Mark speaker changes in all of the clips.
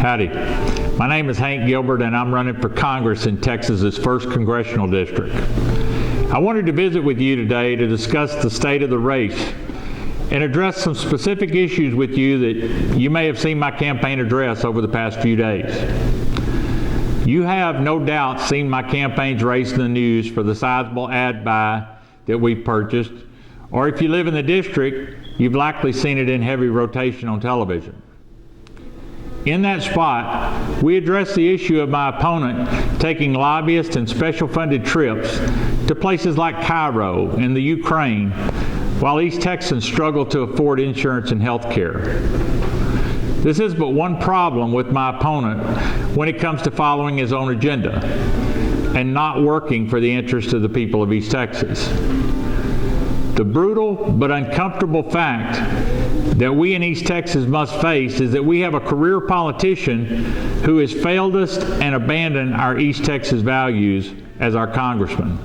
Speaker 1: Howdy. My name is Hank Gilbert and I'm running for Congress in Texas's 1st Congressional District. I wanted to visit with you today to discuss the state of the race and address some specific issues with you that you may have seen my campaign address over the past few days. You have no doubt seen my campaign's race in the news for the sizable ad buy that we've purchased, or if you live in the district, you've likely seen it in heavy rotation on television. In that spot, we addressed the issue of my opponent taking lobbyists and special funded trips to places like Cairo and the Ukraine, while East Texans struggle to afford insurance and health care. This is but one problem with my opponent when it comes to following his own agenda and not working for the interest of the people of East Texas. The brutal but uncomfortable fact that we in East Texas must face is that we have a career politician who has failed us and abandoned our East Texas values as our congressman.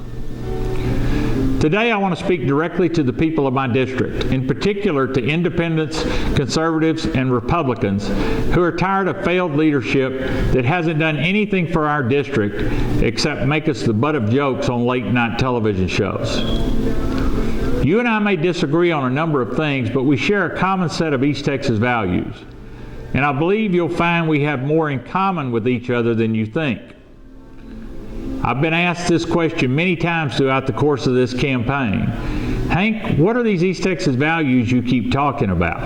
Speaker 1: Today I want to speak directly to the people of my district, in particular to independents, conservatives, and Republicans who are tired of failed leadership that hasn't done anything for our district except make us the butt of jokes on late-night television shows. You and I may disagree on a number of things, but we share a common set of East Texas values. And I believe you'll find we have more in common with each other than you think. I've been asked this question many times throughout the course of this campaign. Hank, what are these East Texas values you keep talking about?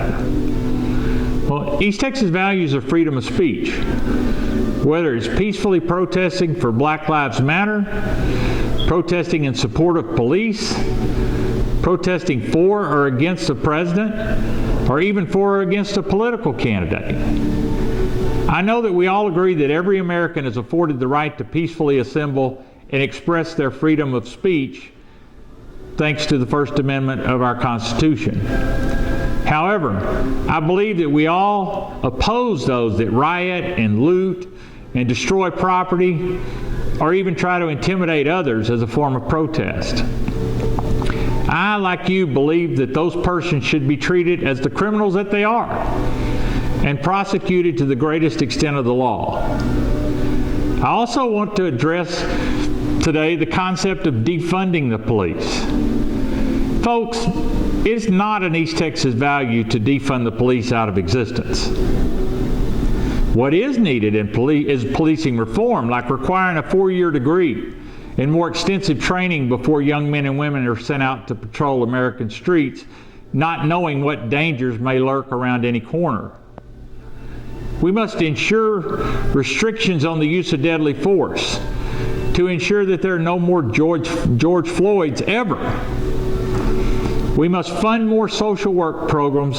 Speaker 1: Well, East Texas values are freedom of speech. Whether it's peacefully protesting for Black Lives Matter, protesting in support of police, protesting for or against the president, or even for or against a political candidate. I know that we all agree that every American is afforded the right to peacefully assemble and express their freedom of speech thanks to the First Amendment of our Constitution. However, I believe that we all oppose those that riot and loot and destroy property or even try to intimidate others as a form of protest. I, like you, believe that those persons should be treated as the criminals that they are and prosecuted to the greatest extent of the law. I also want to address today the concept of defunding the police. Folks, it's not an East Texas value to defund the police out of existence. What is needed in is policing reform, like requiring a 4-year degree and more extensive training before young men and women are sent out to patrol American streets, not knowing what dangers may lurk around any corner. We must ensure restrictions on the use of deadly force to ensure that there are no more George Floyds ever. We must fund more social work programs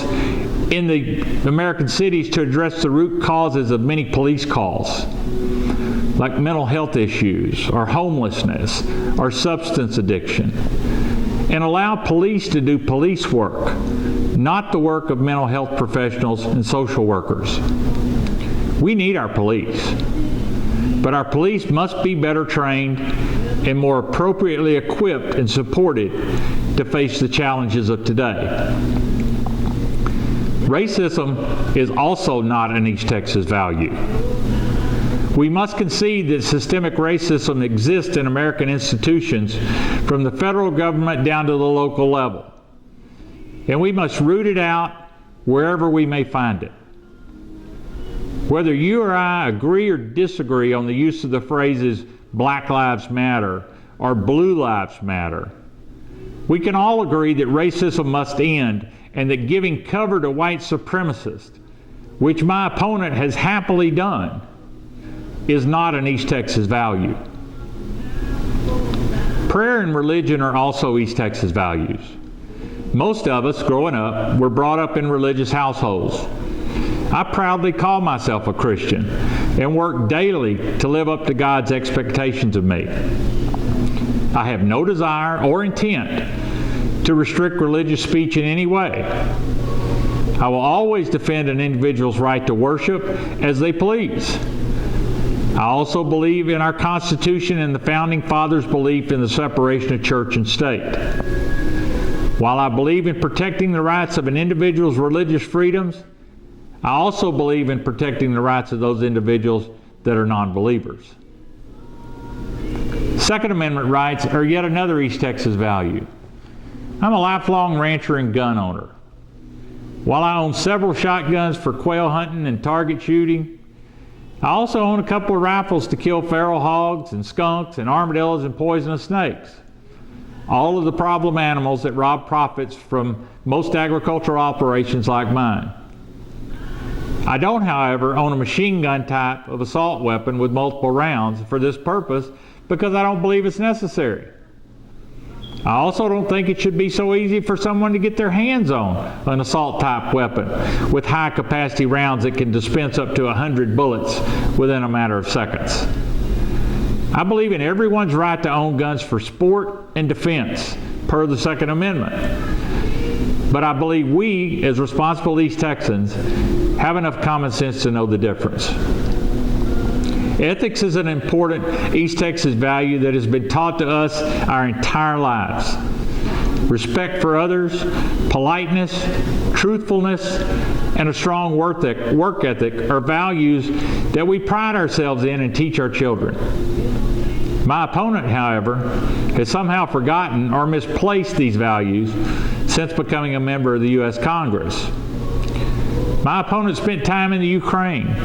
Speaker 1: in the American cities to address the root causes of many police calls, like mental health issues, or homelessness, or substance addiction, and allow police to do police work, not the work of mental health professionals and social workers. We need our police, but our police must be better trained and more appropriately equipped and supported to face the challenges of today. Racism is also not an East Texas value. We must concede that systemic racism exists in American institutions from the federal government down to the local level. And we must root it out wherever we may find it. Whether you or I agree or disagree on the use of the phrases Black Lives Matter or Blue Lives Matter, we can all agree that racism must end and that giving cover to white supremacists, which my opponent has happily done, is not an East Texas value. Prayer and religion are also East Texas values. Most of us, growing up, were brought up in religious households. I proudly call myself a Christian and work daily to live up to God's expectations of me. I have no desire or intent to restrict religious speech in any way. I will always defend an individual's right to worship as they please. I also believe in our Constitution and the Founding Fathers' belief in the separation of church and state. While I believe in protecting the rights of an individual's religious freedoms, I also believe in protecting the rights of those individuals that are non-believers. Second Amendment rights are yet another East Texas value. I'm a lifelong rancher and gun owner. While I own several shotguns for quail hunting and target shooting, I also own a couple of rifles to kill feral hogs and skunks and armadillos and poisonous snakes. All of the problem animals that rob profits from most agricultural operations like mine. I don't, however, own a machine gun type of assault weapon with multiple rounds for this purpose because I don't believe it's necessary. I also don't think it should be so easy for someone to get their hands on an assault type weapon with high capacity rounds that can dispense up to 100 bullets within a matter of seconds. I believe in everyone's right to own guns for sport and defense per the Second Amendment. But I believe we, as responsible East Texans, have enough common sense to know the difference. Ethics is an important East Texas value that has been taught to us our entire lives. Respect for others, politeness, truthfulness, and a strong work ethic are values that we pride ourselves in and teach our children. My opponent, however, has somehow forgotten or misplaced these values since becoming a member of the U.S. Congress. My opponent spent time in the Ukraine,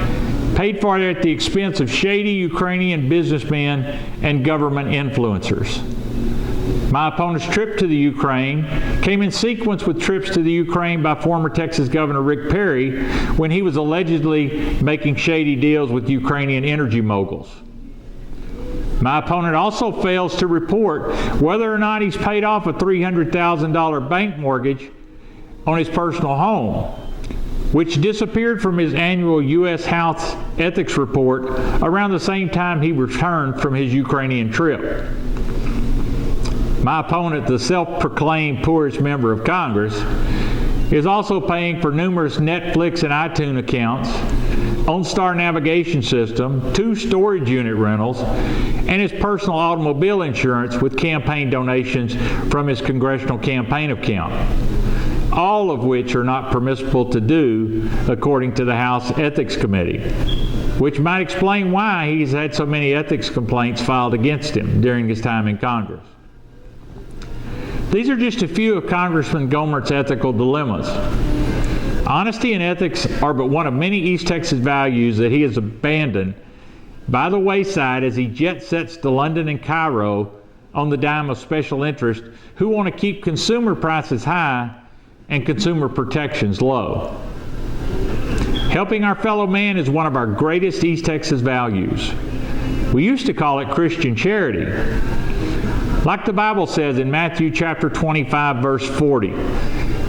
Speaker 1: paid for it at the expense of shady Ukrainian businessmen and government influencers. My opponent's trip to the Ukraine came in sequence with trips to the Ukraine by former Texas Governor Rick Perry when he was allegedly making shady deals with Ukrainian energy moguls. My opponent also fails to report whether or not he's paid off a $300,000 bank mortgage on his personal home, which disappeared from his annual U.S. House Ethics Report around the same time he returned from his Ukrainian trip. My opponent, the self-proclaimed poorest member of Congress, is also paying for numerous Netflix and iTunes accounts, OnStar navigation system, 2 storage unit rentals, and his personal automobile insurance with campaign donations from his congressional campaign account, all of which are not permissible to do according to the House Ethics Committee, which might explain why he's had so many ethics complaints filed against him during his time in Congress. These are just a few of Congressman Gilbert's ethical dilemmas. Honesty and ethics are but one of many East Texas values that he has abandoned by the wayside as he jet sets to London and Cairo on the dime of special interest who want to keep consumer prices high and consumer protections low. Helping our fellow man is one of our greatest East Texas values. We used to call it Christian charity. Like the Bible says in Matthew chapter 25, verse 40,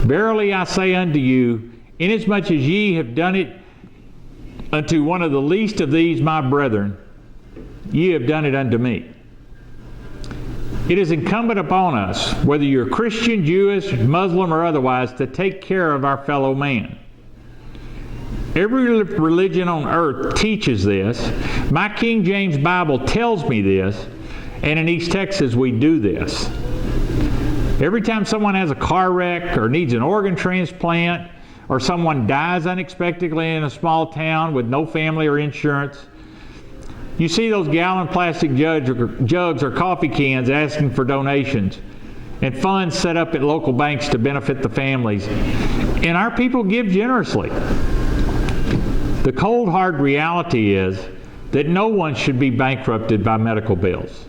Speaker 1: "Verily I say unto you, inasmuch as ye have done it unto one of the least of these my brethren, ye have done it unto me." It is incumbent upon us, whether you're Christian, Jewish, Muslim, or otherwise, to take care of our fellow man. Every religion on earth teaches this. My King James Bible tells me this, and in East Texas we do this. Every time someone has a car wreck or needs an organ transplant, or someone dies unexpectedly in a small town with no family or insurance, you see those gallon plastic jugs or coffee cans asking for donations, and funds set up at local banks to benefit the families. And our people give generously. The cold, hard reality is that no one should be bankrupted by medical bills,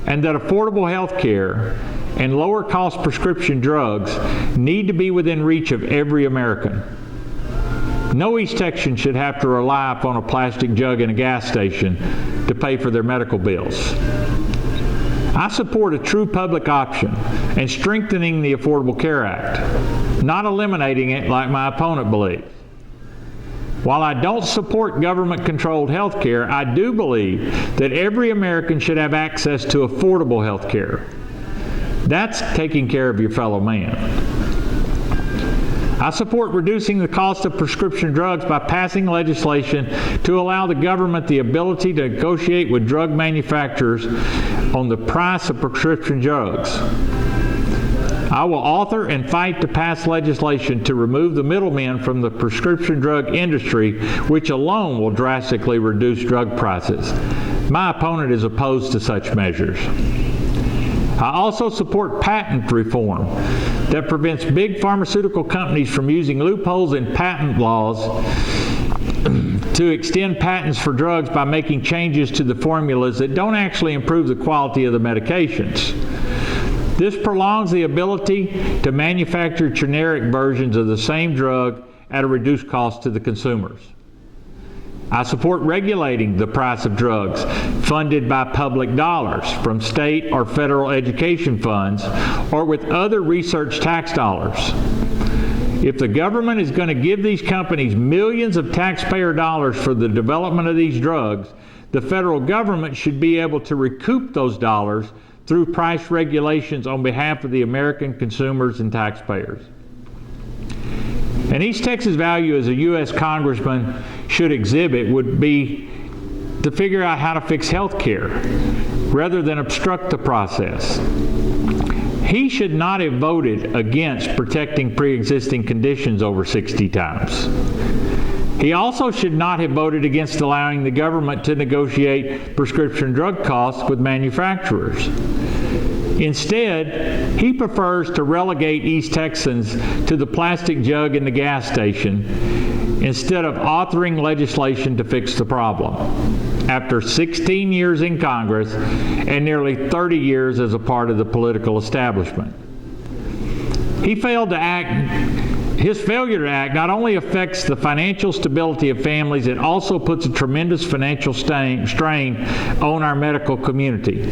Speaker 1: and that affordable health care and lower cost prescription drugs need to be within reach of every American. No East Texan should have to rely upon a plastic jug in a gas station to pay for their medical bills. I support a true public option and strengthening the Affordable Care Act, not eliminating it like my opponent believes. While I don't support government-controlled health care, I do believe that every American should have access to affordable health care. That's taking care of your fellow man. I support reducing the cost of prescription drugs by passing legislation to allow the government the ability to negotiate with drug manufacturers on the price of prescription drugs. I will author and fight to pass legislation to remove the middlemen from the prescription drug industry, which alone will drastically reduce drug prices. My opponent is opposed to such measures. I also support patent reform that prevents big pharmaceutical companies from using loopholes in patent laws to extend patents for drugs by making changes to the formulas that don't actually improve the quality of the medications. This prolongs the ability to manufacture generic versions of the same drug at a reduced cost to the consumers. I support regulating the price of drugs funded by public dollars from state or federal education funds or with other research tax dollars. If the government is going to give these companies millions of taxpayer dollars for the development of these drugs, the federal government should be able to recoup those dollars through price regulations on behalf of the American consumers and taxpayers. An East Texas value as a U.S. Congressman should exhibit would be to figure out how to fix health care rather than obstruct the process. He should not have voted against protecting pre-existing conditions over 60 times. He also should not have voted against allowing the government to negotiate prescription drug costs with manufacturers. Instead, he prefers to relegate East Texans to the plastic jug in the gas station instead of authoring legislation to fix the problem. After 16 years in Congress and nearly 30 years as a part of the political establishment. His failure to act not only affects the financial stability of families, it also puts a tremendous financial strain on our medical community.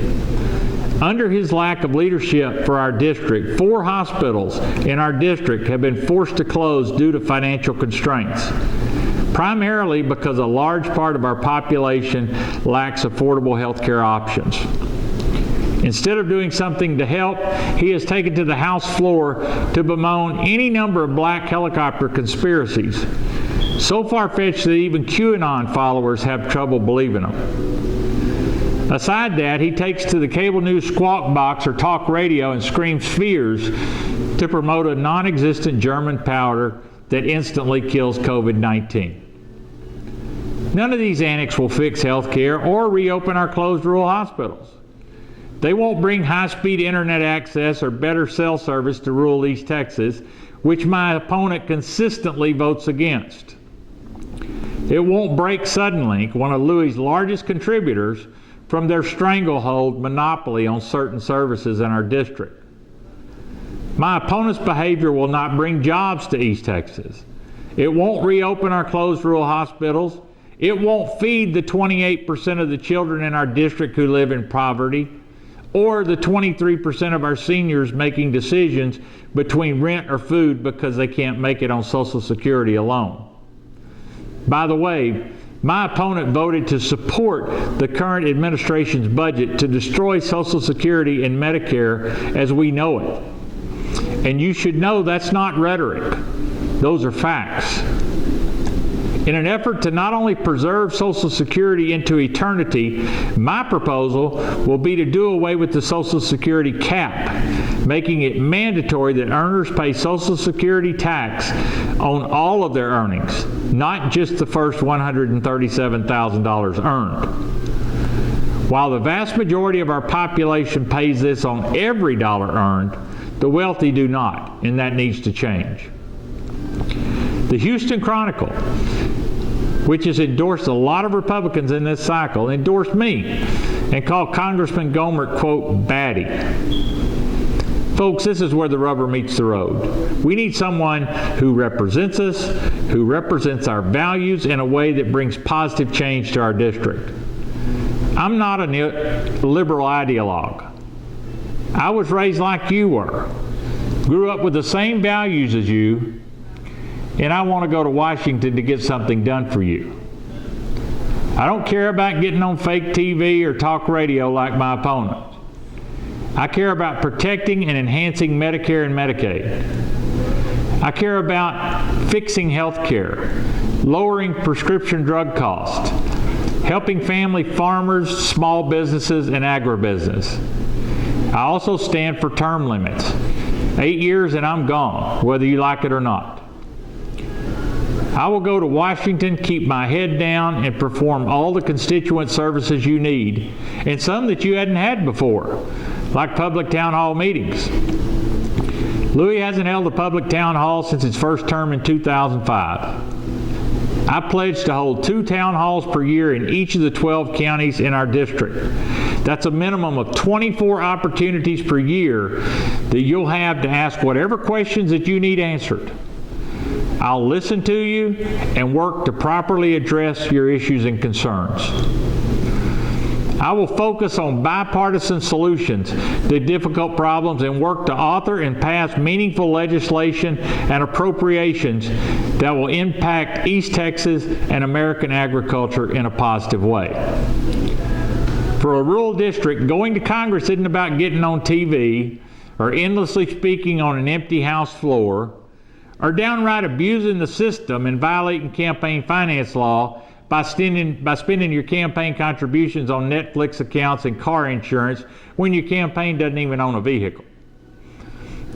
Speaker 1: Under his lack of leadership for our district, 4 hospitals in our district have been forced to close due to financial constraints, primarily because a large part of our population lacks affordable health care options. Instead of doing something to help, he has taken to the House floor to bemoan any number of black helicopter conspiracies, so far-fetched that even QAnon followers have trouble believing them. Aside that, he takes to the cable news squawk box or talk radio and screams fears to promote a non-existent German powder that instantly kills COVID-19. None of these antics will fix health care or reopen our closed rural hospitals. They won't bring high-speed internet access or better cell service to rural East Texas, which my opponent consistently votes against. It won't break Suddenlink, one of Louis's largest contributors, from their stranglehold monopoly on certain services in our district. My opponent's behavior will not bring jobs to East Texas. It won't reopen our closed rural hospitals. It won't feed the 28% of the children in our district who live in poverty, or the 23% of our seniors making decisions between rent or food because they can't make it on Social Security alone. By the way, my opponent voted to support the current administration's budget to destroy Social Security and Medicare as we know it. And you should know that's not rhetoric. Those are facts. In an effort to not only preserve Social Security into eternity, my proposal will be to do away with the Social Security cap, making it mandatory that earners pay Social Security tax on all of their earnings, not just the first $137,000 earned. While the vast majority of our population pays this on every dollar earned, the wealthy do not, and that needs to change. The Houston Chronicle, which has endorsed a lot of Republicans in this cycle, endorsed me and called Congressman Gilbert, quote, baddie. Folks, this is where the rubber meets the road. We need someone who represents us, who represents our values in a way that brings positive change to our district. I'm not a liberal ideologue. I was raised like you were, grew up with the same values as you, and I want to go to Washington to get something done for you. I don't care about getting on fake TV or talk radio like my opponent. I care about protecting and enhancing Medicare and Medicaid. I care about fixing health care, lowering prescription drug costs, helping family farmers, small businesses, and agribusiness. I also stand for term limits, 8 years and I'm gone, whether you like it or not. I will go to Washington, keep my head down, and perform all the constituent services you need, and some that you hadn't had before, like public town hall meetings. Louis hasn't held a public town hall since his first term in 2005. I pledge to hold 2 town halls per year in each of the 12 counties in our district. That's a minimum of 24 opportunities per year that you'll have to ask whatever questions that you need answered. I'll listen to you and work to properly address your issues and concerns. I will focus on bipartisan solutions to difficult problems and work to author and pass meaningful legislation and appropriations that will impact East Texas and American agriculture in a positive way. For a rural district, going to Congress isn't about getting on TV or endlessly speaking on an empty House floor or downright abusing the system and violating campaign finance law by spending your campaign contributions on Netflix accounts and car insurance when your campaign doesn't even own a vehicle.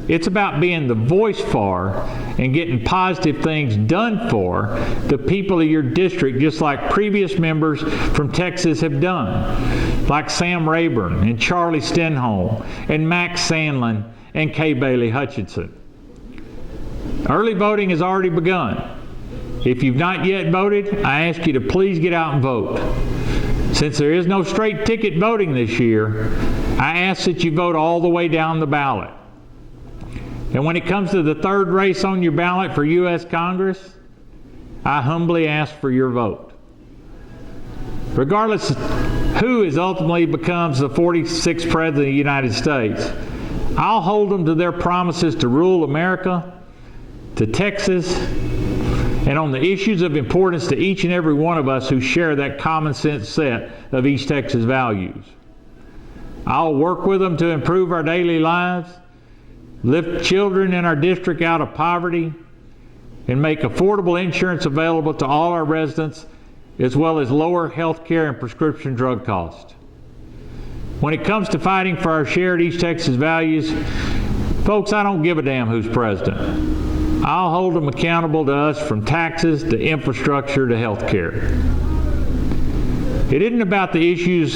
Speaker 1: It's about being the voice for and getting positive things done for the people of your district, just like previous members from Texas have done, like Sam Rayburn and Charlie Stenholm and Max Sandlin and Kay Bailey Hutchinson. Early voting has already begun. If you've not yet voted, I ask you to please get out and vote. Since there is no straight ticket voting this year, I ask that you vote all the way down the ballot. And when it comes to the third race on your ballot for U.S. Congress, I humbly ask for your vote. Regardless who ultimately becomes the 46th President of the United States, I'll hold them to their promises to rule America, to Texas, and on the issues of importance to each and every one of us who share that common sense set of East Texas values. I'll work with them to improve our daily lives, lift children in our district out of poverty, and make affordable insurance available to all our residents, as well as lower health care and prescription drug costs. When it comes to fighting for our shared East Texas values, folks, I don't give a damn who's president. I'll hold them accountable to us, from taxes to infrastructure to health care. It isn't about the issues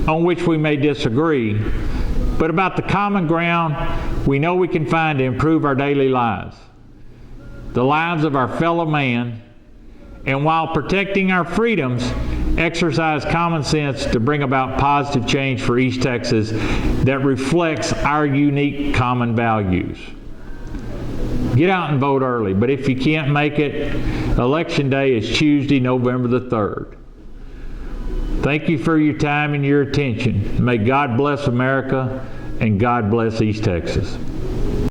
Speaker 1: on which we may disagree, but about the common ground we know we can find to improve our daily lives, the lives of our fellow man, and while protecting our freedoms, exercise common sense to bring about positive change for East Texas that reflects our unique common values. Get out and vote early, but if you can't make it, Election Day is Tuesday, November the 3rd. Thank you for your time and your attention. May God bless America and God bless East Texas.